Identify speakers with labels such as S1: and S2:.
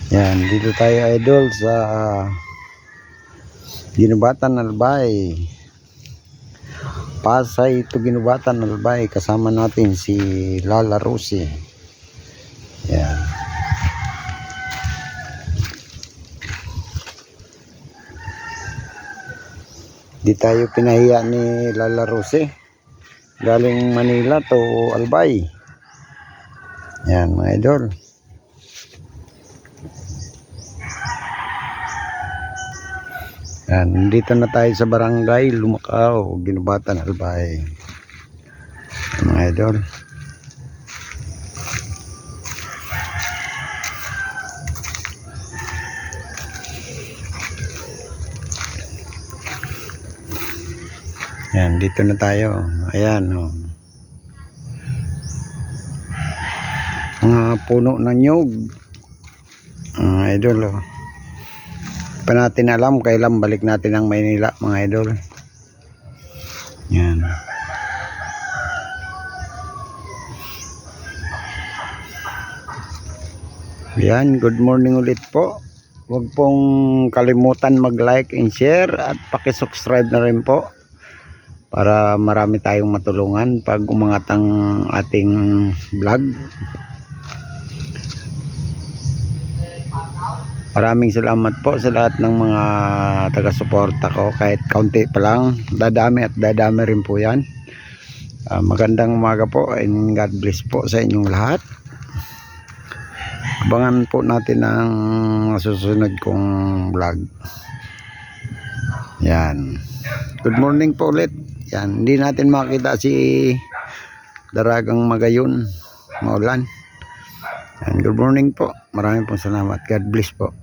S1: Yan, dito tayo idol sa Ginubatan Albay. Pasay to Ginubatan Albay. Kasama natin si Lala Rosie. Yan. Di tayo pinahiya ni Lala Rosie. Galing Manila to Albay. Yan mga idol. Yan, dito na tayo sa barangay Lumacao, Ginubatan Albay. Mga idol. Yan, dito na tayo. Ayan, oh. Mga puno ng nyug. Mga idol, oh. Pa natin alam kailan balik natin ang Maynila, mga idol. Yan. Yan, good morning ulit po. Huwag pong kalimutan mag-like and share at paki-subscribe na rin po para marami tayong matulungan pag umangat ang ating vlog. Maraming salamat po sa lahat ng mga taga-suporta ko, kahit kaunti pa lang. Dadami at dadami rin po yan. Magandang umaga po and God bless po sa inyong lahat. Abangan po natin ang susunod kong vlog. Yan. Good morning po ulit. Yan. Hindi natin makita si Daragang Magayon. Maulan. And good morning po. Maraming pong salamat. God bless po.